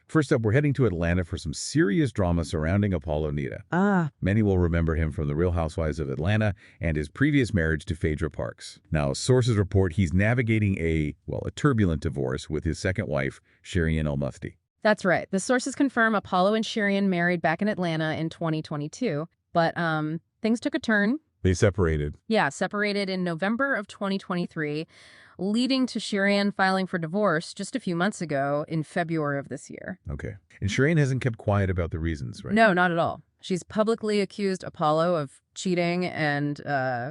First up, we're heading to Atlanta for some serious drama surrounding Apollo Nida. Many will remember him from The Real Housewives of Atlanta and his previous marriage to Phaedra Parks. Now, sources report he's navigating a turbulent divorce with his second wife, Sherien El-Mufti. That's right. The sources confirm Apollo and Sherien married back in Atlanta in 2022, but things took a turn. They separated. Yeah, separated in November of 2023, leading to Sherien filing for divorce just a few months ago in February of this year. Okay. And Sherien hasn't kept quiet about the reasons, right? No, not at all. She's publicly accused Apollo of cheating and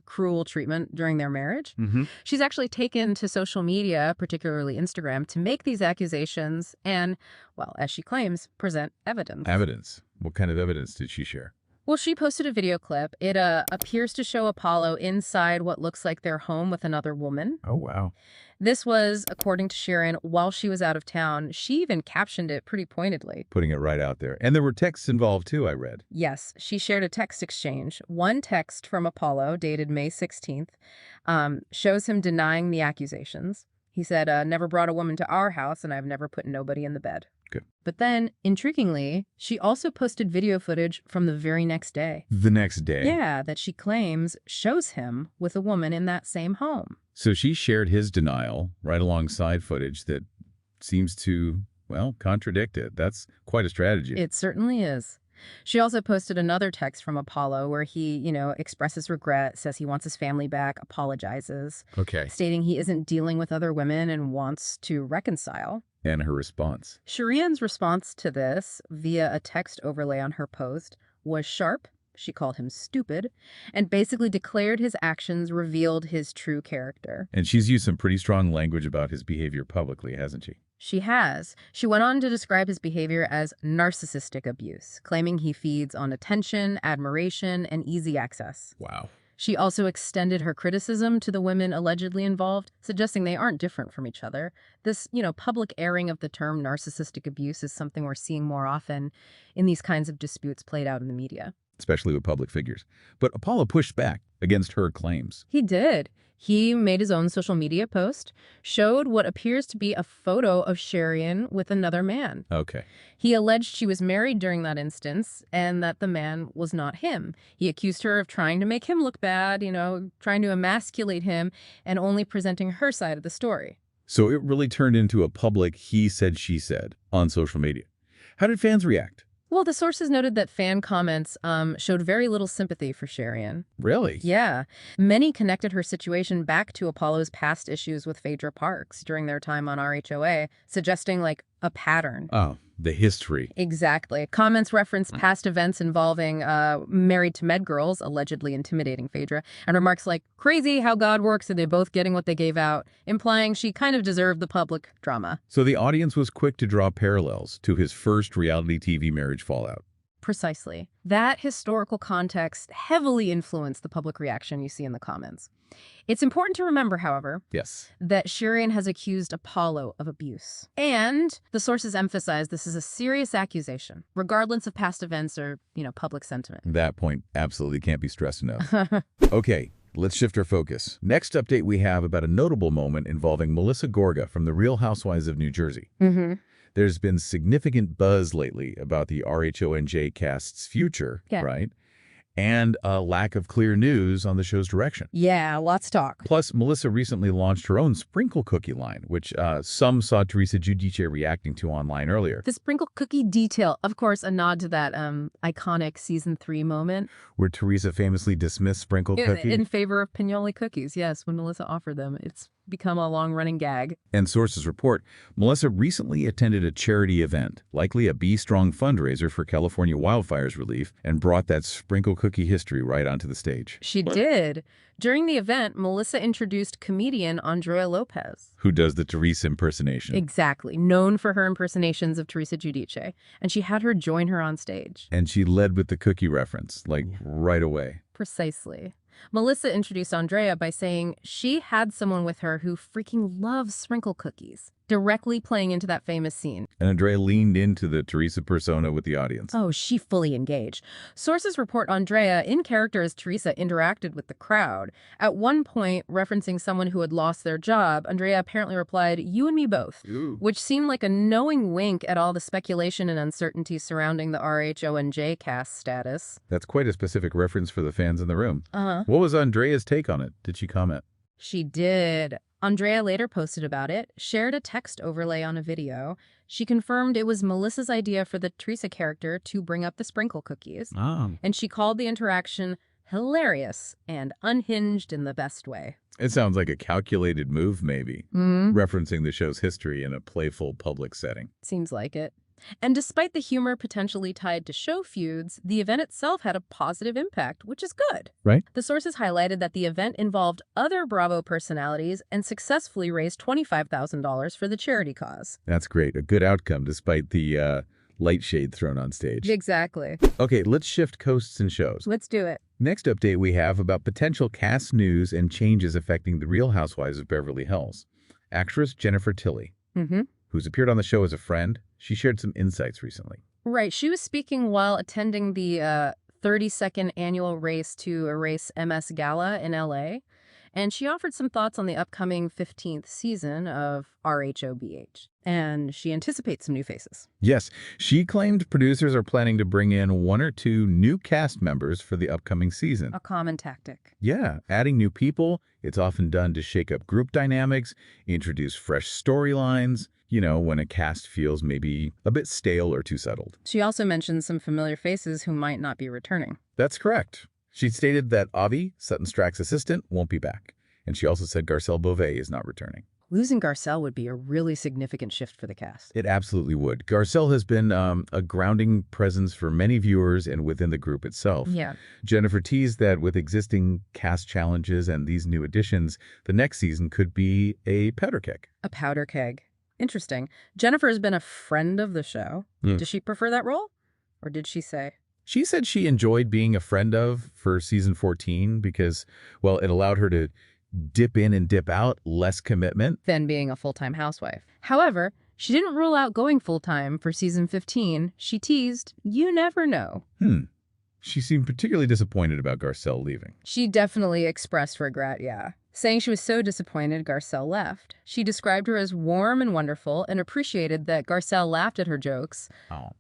cruel treatment during their marriage. She's actually taken to social media, particularly Instagram, to make these accusations and, well, as she claims, present evidence. Evidence? What kind of evidence did she share? Well, she posted a video clip. It appears to show Apollo inside what looks like their home with another woman. Oh, wow. This was, according to Sherien, while she was out of town. She even captioned it pretty pointedly. Putting it right out there. And there were texts involved, too, I read. Yes, she shared a text exchange. One text from Apollo, dated May 16th, shows him denying the accusations. He said, never brought a woman to our house, and I've never put nobody in the bed. Good. But then, intriguingly, she also posted video footage from the very next day. The next day? Yeah, that she claims shows him with a woman in that same home. So she shared his denial right alongside footage that seems to, well, contradict it. That's quite a strategy. It certainly is. She also posted another text from Apollo where he, expresses regret, says he wants his family back, apologizes. Okay. Stating he isn't dealing with other women and wants to reconcile. And her response? Sherien's response to this, via a text overlay on her post, was sharp. She called him stupid, and basically declared his actions revealed his true character. And she's used some pretty strong language about his behavior publicly, hasn't she? She has. She went on to describe his behavior as narcissistic abuse, claiming he feeds on attention, admiration, and easy access. Wow. She also extended her criticism to the women allegedly involved, suggesting they aren't different from each other. This, public airing of the term narcissistic abuse is something we're seeing more often in these kinds of disputes played out in the media. Especially with public figures. But Apollo pushed back against her claims. He did. He made his own social media post, showed what appears to be a photo of Sherien with another man. Okay. He alleged she was married during that instance and that the man was not him. He accused her of trying to make him look bad, trying to emasculate him and only presenting her side of the story. So it really turned into a public he said, she said on social media. How did fans react? Well, the sources noted that fan comments showed very little sympathy for Sherien. Really? Yeah. Many connected her situation back to Apollo's past issues with Phaedra Parks during their time on RHOA, suggesting, a pattern. Oh, the history. Exactly. Comments referenced past events involving married to med girls, allegedly intimidating Phaedra, and remarks like, crazy how God works and they both getting what they gave out, implying she kind of deserved the public drama. So the audience was quick to draw parallels to his first reality TV marriage fallout. Precisely. That historical context heavily influenced the public reaction you see in the comments. It's important to remember, however, Yes. that Sherien has accused Apollo of abuse. And the sources emphasize this is a serious accusation, regardless of past events or, public sentiment. That point absolutely can't be stressed enough. Okay, let's shift our focus. Next update we have about a notable moment involving Melissa Gorga from The Real Housewives of New Jersey. There's been significant buzz lately about the RHONJ cast's future, right? And a lack of clear news on the show's direction. Yeah, lots talk. Plus, Melissa recently launched her own sprinkle cookie line, which some saw Teresa Giudice reacting to online earlier. The sprinkle cookie detail, of course, a nod to that iconic season 3 moment. Where Teresa famously dismissed sprinkle cookies. In favor of pinoli cookies, yes, when Melissa offered them. It's become a long-running gag. And sources report, Melissa recently attended a charity event, likely a Be Strong fundraiser for California wildfires relief, and brought that sprinkle cookie history right onto the stage. She did. During the event, Melissa introduced comedian Andrea Lopez. Who does the Teresa impersonation. Exactly. Known for her impersonations of Teresa Giudice. And she had her join her on stage. And she led with the cookie reference, right away. Precisely. Melissa introduced Andrea by saying she had someone with her who freaking loves sprinkle cookies. directly playing into that famous scene. And Andrea leaned into the Teresa persona with the audience. Oh, she fully engaged. Sources report Andrea, in character as Teresa, interacted with the crowd. At one point, referencing someone who had lost their job, Andrea apparently replied, "You and me both," which seemed like a knowing wink at all the speculation and uncertainty surrounding the RHONJ cast status. That's quite a specific reference for the fans in the room. What was Andrea's take on it? Did she comment? She did. Andrea later posted about it, shared a text overlay on a video. She confirmed it was Melissa's idea for the Teresa character to bring up the sprinkle cookies. And she called the interaction hilarious and unhinged in the best way. It sounds like a calculated move, maybe, referencing the show's history in a playful public setting. Seems like it. And despite the humor potentially tied to show feuds, the event itself had a positive impact, which is good. Right. The sources highlighted that the event involved other Bravo personalities and successfully raised $25,000 for the charity cause. That's great. A good outcome, despite the light shade thrown on stage. Exactly. Okay, let's shift coasts and shows. Let's do it. Next update we have about potential cast news and changes affecting the Real Housewives of Beverly Hills. Actress Jennifer Tilly, who's appeared on the show as a friend, she shared some insights recently. Right. She was speaking while attending the 32nd annual Race to Erase MS Gala in L.A., and she offered some thoughts on the upcoming 15th season of RHOBH. And she anticipates some new faces. Yes, she claimed producers are planning to bring in 1 or 2 new cast members for the upcoming season. A common tactic. Yeah, adding new people, it's often done to shake up group dynamics, introduce fresh storylines, when a cast feels maybe a bit stale or too settled. She also mentioned some familiar faces who might not be returning. That's correct. She stated that Avi, Sutton Strack's assistant, won't be back. And she also said Garcelle Beauvais is not returning. Losing Garcelle would be a really significant shift for the cast. It absolutely would. Garcelle has been a grounding presence for many viewers and within the group itself. Yeah. Jennifer teased that with existing cast challenges and these new additions, the next season could be a powder keg. A powder keg. Interesting. Jennifer has been a friend of the show. Does she prefer that role? Or did she say? She said she enjoyed being a friend of for season 14 because, well, it allowed her to dip in and dip out, less commitment. Than being a full-time housewife. However, she didn't rule out going full-time for season 15. She teased, "You never know." She seemed particularly disappointed about Garcelle leaving. She definitely expressed regret, yeah. Saying she was so disappointed Garcelle left. She described her as warm and wonderful and appreciated that Garcelle laughed at her jokes.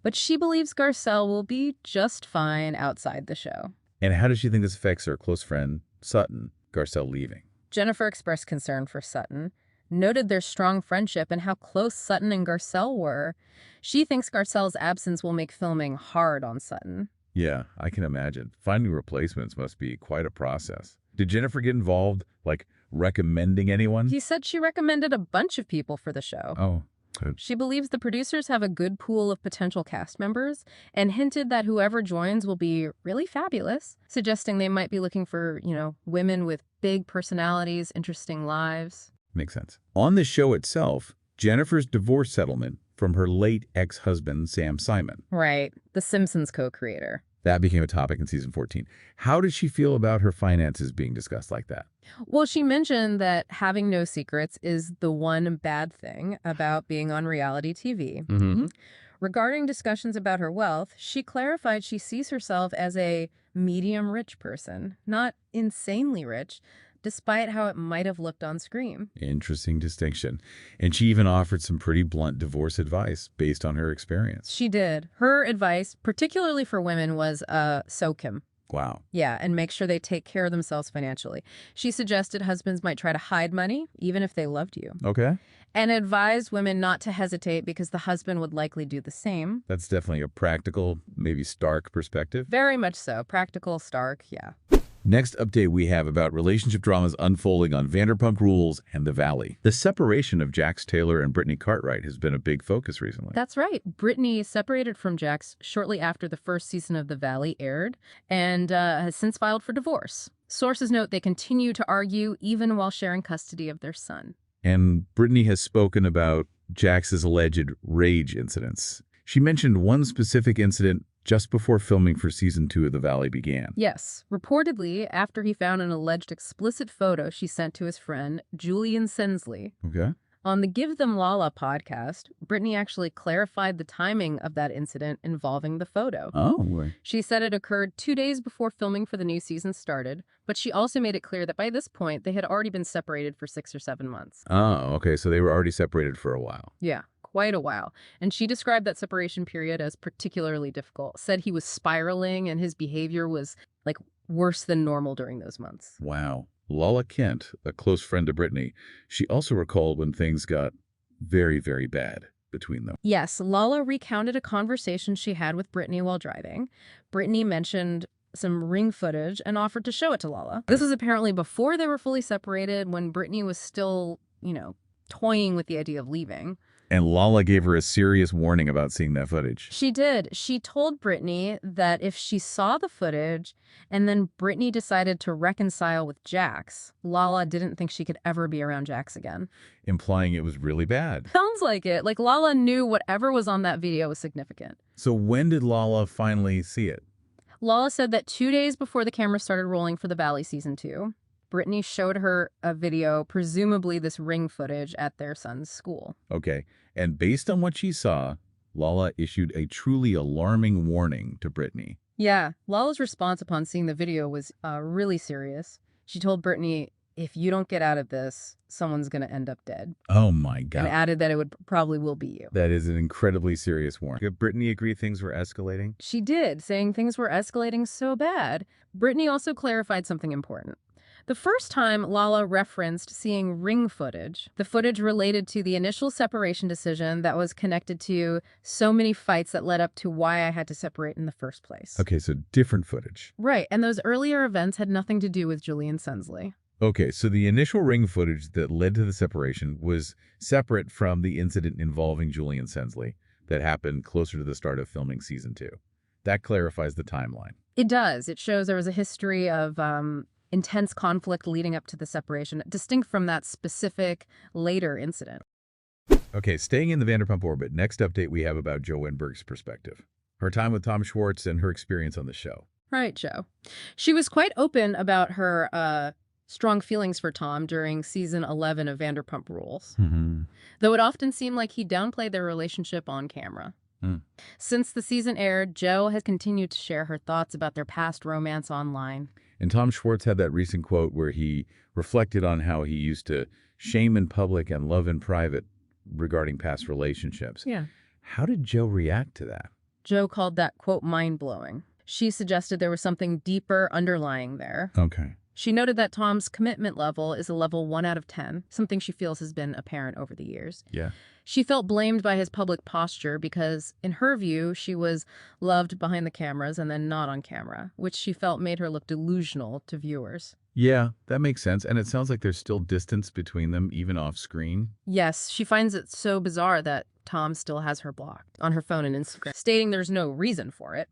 But she believes Garcelle will be just fine outside the show. And how does she think this affects her close friend, Sutton, Garcelle leaving? Jennifer expressed concern for Sutton, noted their strong friendship and how close Sutton and Garcelle were. She thinks Garcelle's absence will make filming hard on Sutton. Yeah, I can imagine. Finding replacements must be quite a process. Did Jennifer get involved, like recommending anyone? He said she recommended a bunch of people for the show. Oh, good. She believes the producers have a good pool of potential cast members and hinted that whoever joins will be really fabulous, suggesting they might be looking for, women with big personalities, interesting lives. Makes sense. On the show itself, Jennifer's divorce settlement from her late ex-husband, Sam Simon. Right. The Simpsons co-creator. That became a topic in season 14. How did she feel about her finances being discussed like that? Well, she mentioned that having no secrets is the one bad thing about being on reality TV. Regarding discussions about her wealth, she clarified she sees herself as a medium-rich person, not insanely rich, despite how it might have looked on screen. Interesting distinction. And she even offered some pretty blunt divorce advice based on her experience. She did. Her advice, particularly for women, was soak him. Wow. Yeah, and make sure they take care of themselves financially. She suggested husbands might try to hide money, even if they loved you. Okay. And advised women not to hesitate because the husband would likely do the same. That's definitely a practical, maybe stark perspective. Very much so. Practical, stark, yeah. Next update we have about relationship dramas unfolding on Vanderpump Rules and The Valley. The separation of Jax Taylor and Brittany Cartwright has been a big focus recently. That's right. Brittany separated from Jax shortly after the first season of The Valley aired and has since filed for divorce. Sources note they continue to argue even while sharing custody of their son. And Brittany has spoken about Jax's alleged rage incidents. She mentioned one specific incident just before filming for season 2 of The Valley began. Yes, reportedly after he found an alleged explicit photo she sent to his friend, Julian Sensley. Okay. On the Give Them Lala podcast, Brittany actually clarified the timing of that incident involving the photo. Oh. She said it occurred 2 days before filming for the new season started, but she also made it clear that by this point, they had already been separated for 6 or 7 months. Oh, okay. So they were already separated for a while. Yeah, quite a while. And she described that separation period as particularly difficult, said he was spiraling and his behavior was, like, worse than normal during those months. Wow. Lala Kent, a close friend of Brittany, she also recalled when things got very, very bad between them. Yes, Lala recounted a conversation she had with Brittany while driving. Brittany mentioned some ring footage and offered to show it to Lala. This was apparently before they were fully separated, when Brittany was still, toying with the idea of leaving. And Lala gave her a serious warning about seeing that footage. She did. She told Brittany that if she saw the footage and then Brittany decided to reconcile with Jax, Lala didn't think she could ever be around Jax again. Implying it was really bad. Sounds like it. Like Lala knew whatever was on that video was significant. So when did Lala finally see it? Lala said that 2 days before the camera started rolling for the Valley Season 2, Brittany showed her a video, presumably this ring footage, at their son's school. Okay. And based on what she saw, Lala issued a truly alarming warning to Brittany. Yeah. Lala's response upon seeing the video was really serious. She told Brittany, if you don't get out of this, someone's going to end up dead. Oh, my God. And added that it probably will be you. That is an incredibly serious warning. Did Brittany agree things were escalating? She did, saying things were escalating so bad. Brittany also clarified something important. The first time Lala referenced seeing ring footage, the footage related to the initial separation decision that was connected to so many fights that led up to why I had to separate in the first place. Okay, so different footage. Right, and those earlier events had nothing to do with Julian Sensley. Okay, so the initial ring footage that led to the separation was separate from the incident involving Julian Sensley that happened closer to the start of filming season 2. That clarifies the timeline. It does. It shows there was a history of intense conflict leading up to the separation, distinct from that specific later incident. Okay, staying in the Vanderpump orbit, next update we have about Jo Wenberg's perspective. Her time with Tom Schwartz and her experience on the show. Right, Jo. She was quite open about her strong feelings for Tom during season 11 of Vanderpump Rules, though it often seemed like he downplayed their relationship on camera. Since the season aired, Jo has continued to share her thoughts about their past romance online. And Tom Schwartz had that recent quote where he reflected on how he used to shame in public and love in private regarding past relationships. Yeah. How did Jo react to that? Jo called that quote mind-blowing. She suggested there was something deeper underlying there. Okay. She noted that Tom's commitment level is a level 1 out of 10, something she feels has been apparent over the years. Yeah. She felt blamed by his public posture because, in her view, she was loved behind the cameras and then not on camera, which she felt made her look delusional to viewers. Yeah, that makes sense. And it sounds like there's still distance between them, even off screen. Yes, she finds it so bizarre that Tom still has her blocked on her phone and Instagram, stating there's no reason for it.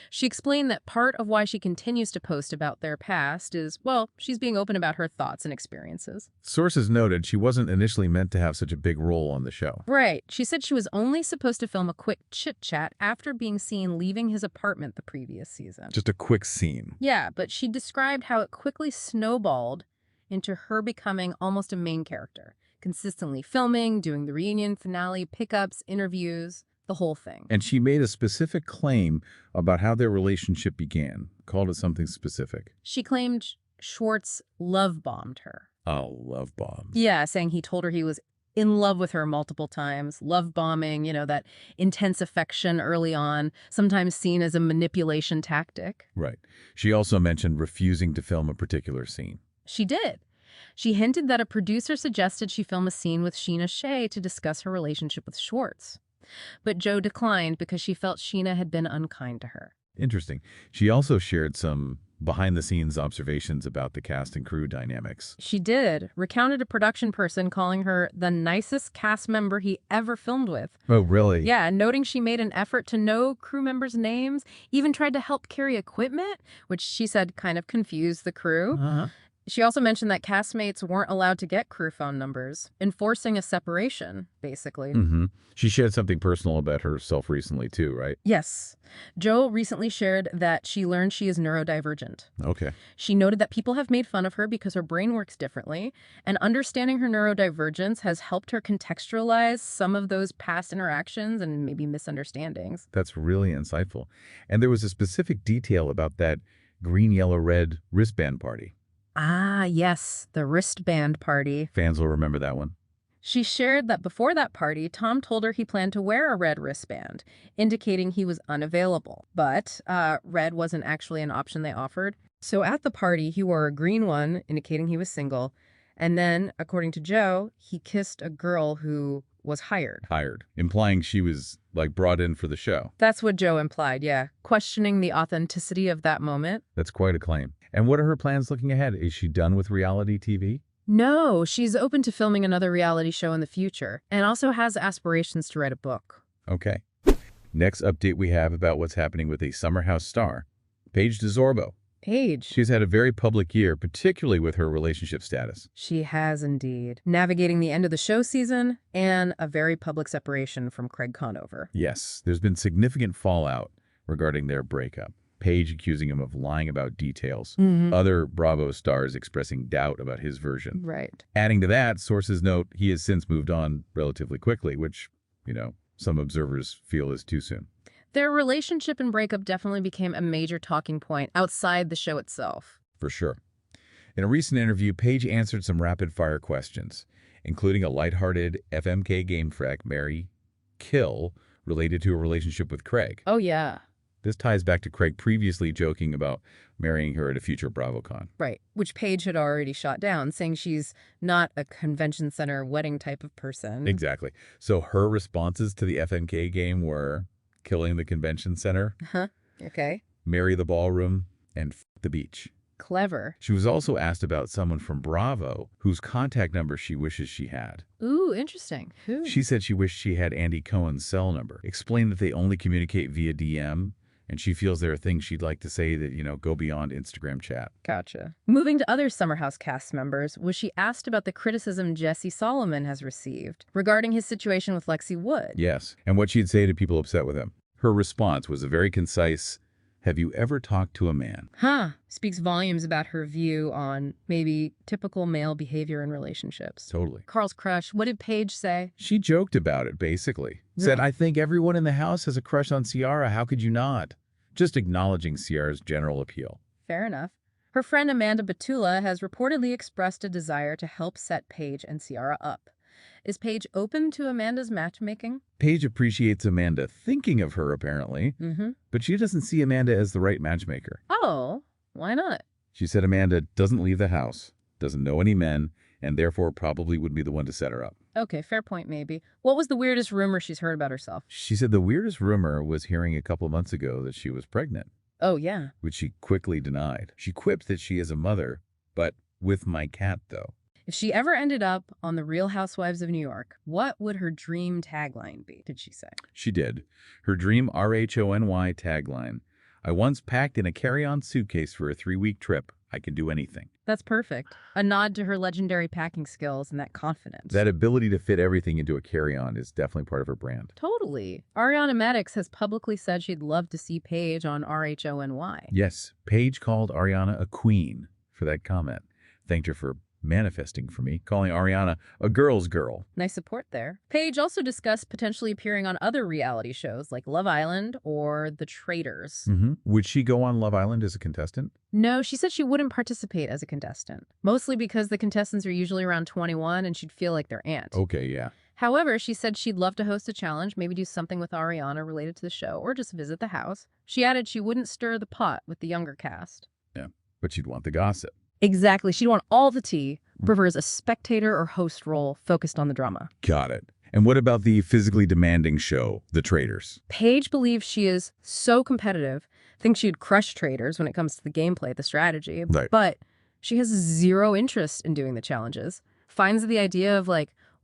She explained that part of why she continues to post about their past is, well, she's being open about her thoughts and experiences. Sources noted she wasn't initially meant to have such a big role on the show. Right. She said she was only supposed to film a quick chit-chat after being seen leaving his apartment the previous season. Just a quick scene. Yeah, but she described how it quickly snowballed into her becoming almost a main character, consistently filming, doing the reunion finale, pickups, interviews, the whole thing. And she made a specific claim about how their relationship began, called it something specific. She claimed Schwartz love-bombed her. Oh, love bombs. Yeah, saying he told her he was in love with her multiple times, love-bombing, that intense affection early on, sometimes seen as a manipulation tactic. Right. She also mentioned refusing to film a particular scene. She did. She hinted that a producer suggested she film a scene with Scheana Shay to discuss her relationship with Schwartz. But Jo declined because she felt Scheana had been unkind to her. Interesting. She also shared some behind-the-scenes observations about the cast and crew dynamics. She did. Recounted a production person calling her the nicest cast member he ever filmed with. Oh, really? Yeah, noting she made an effort to know crew members' names, even tried to help carry equipment, which she said kind of confused the crew. She also mentioned that castmates weren't allowed to get crew phone numbers, enforcing a separation, basically. She shared something personal about herself recently, too, right? Yes. Jo recently shared that she learned she is neurodivergent. Okay. She noted that people have made fun of her because her brain works differently, and understanding her neurodivergence has helped her contextualize some of those past interactions and maybe misunderstandings. That's really insightful. And there was a specific detail about that green, yellow, red wristband party. Ah, yes, the wristband party. Fans will remember that one. She shared that before that party, Tom told her he planned to wear a red wristband, indicating he was unavailable. But red wasn't actually an option they offered. So at the party, he wore a green one, indicating he was single. And then, according to Jo, he kissed a girl who was hired. Hired, implying she was, like, brought in for the show. That's what Jo implied, yeah. Questioning the authenticity of that moment. That's quite a claim. And what are her plans looking ahead? Is she done with reality TV? No, she's open to filming another reality show in the future, and also has aspirations to write a book. Okay. Next update we have about what's happening with a Summer House star, Paige DeSorbo. Paige. She's had a very public year, particularly with her relationship status. She has indeed. Navigating the end of the show season and a very public separation from Craig Conover. Yes, there's been significant fallout regarding their breakup. Paige accusing him of lying about details. Other Bravo stars expressing doubt about his version. Right. Adding to that, sources note he has since moved on relatively quickly, which, some observers feel is too soon. Their relationship and breakup definitely became a major talking point outside the show itself. For sure. In a recent interview, Paige answered some rapid-fire questions, including a lighthearted FMK game frack, marry, kill, related to a relationship with Craig. Oh, yeah. This ties back to Craig previously joking about marrying her at a future BravoCon. Right, which Paige had already shot down, saying she's not a convention center wedding type of person. Exactly. So her responses to the FMK game were killing the convention center, Okay. marry the ballroom, and f the beach. Clever. She was also asked about someone from Bravo whose contact number she wishes she had. Ooh, interesting. Who? She said she wished she had Andy Cohen's cell number, explained that they only communicate via DM, and she feels there are things she'd like to say that, go beyond Instagram chat. Gotcha. Moving to other Summer House cast members, was she asked about the criticism Jesse Solomon has received regarding his situation with Lexi Wood? Yes, and what she'd say to people upset with him. Her response was a very concise, "Have you ever talked to a man?" Speaks volumes about her view on maybe typical male behavior in relationships. Totally. Carl's crush, what did Paige say? She joked about it, basically. Said, "I think everyone in the house has a crush on Ciara. How could you not?" Just acknowledging Ciara's general appeal. Fair enough. Her friend Amanda Batula has reportedly expressed a desire to help set Paige and Ciara up. Is Paige open to Amanda's matchmaking? Paige appreciates Amanda thinking of her, apparently, but she doesn't see Amanda as the right matchmaker. Oh, why not? She said Amanda doesn't leave the house, doesn't know any men, and therefore probably would be the one to set her up. Okay, fair point maybe. What was the weirdest rumor she's heard about herself? She said the weirdest rumor was hearing a couple months ago that she was pregnant. Oh, yeah. Which she quickly denied. She quipped that she is a mother, but with my cat, though. If she ever ended up on The Real Housewives of New York, what would her dream tagline be, did she say? She did. Her dream RHONY tagline, "I once packed in a carry-on suitcase for a 3-week trip. I can do anything." That's perfect. A nod to her legendary packing skills and that confidence. That ability to fit everything into a carry-on is definitely part of her brand. Totally. Ariana Madix has publicly said she'd love to see Paige on RHONY. Yes, Paige called Ariana a queen for that comment. Thanked her for manifesting for me, calling Ariana a girl's girl. Nice support there. Paige also discussed potentially appearing on other reality shows like Love Island or The Traitors. Would she go on Love Island as a contestant? No, she said she wouldn't participate as a contestant, mostly because the contestants are usually around 21 and she'd feel like their aunt. Okay, yeah. However, she said she'd love to host a challenge, maybe do something with Ariana related to the show, or just visit the house. She added she wouldn't stir the pot with the younger cast. Yeah, but she'd want the gossip. Exactly. She'd want all the tea, prefers a spectator or host role focused on the drama. Got it. And what about the physically demanding show, The Traitors? Paige believes she is so competitive, thinks she'd crush Traitors when it comes to the gameplay, the strategy, Right. But she has zero interest in doing the challenges. Finds the idea of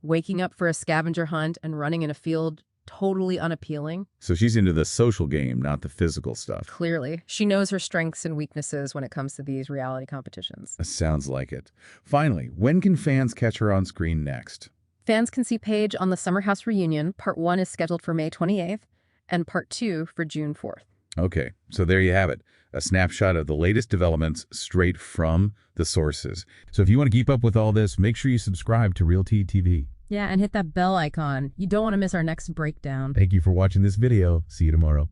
waking up for a scavenger hunt and running in a field totally unappealing. So she's into the social game, not the physical stuff. Clearly. She knows her strengths and weaknesses when it comes to these reality competitions. Sounds like it. Finally, when can fans catch her on screen next? Fans can see Paige on the Summer House reunion. Part 1 is scheduled for May 28th, and Part 2 for June 4th. Okay, so there you have it. A snapshot of the latest developments straight from the sources. So if you want to keep up with all this, make sure you subscribe to Real Tea TV. Yeah, and hit that bell icon. You don't want to miss our next breakdown. Thank you for watching this video. See you tomorrow.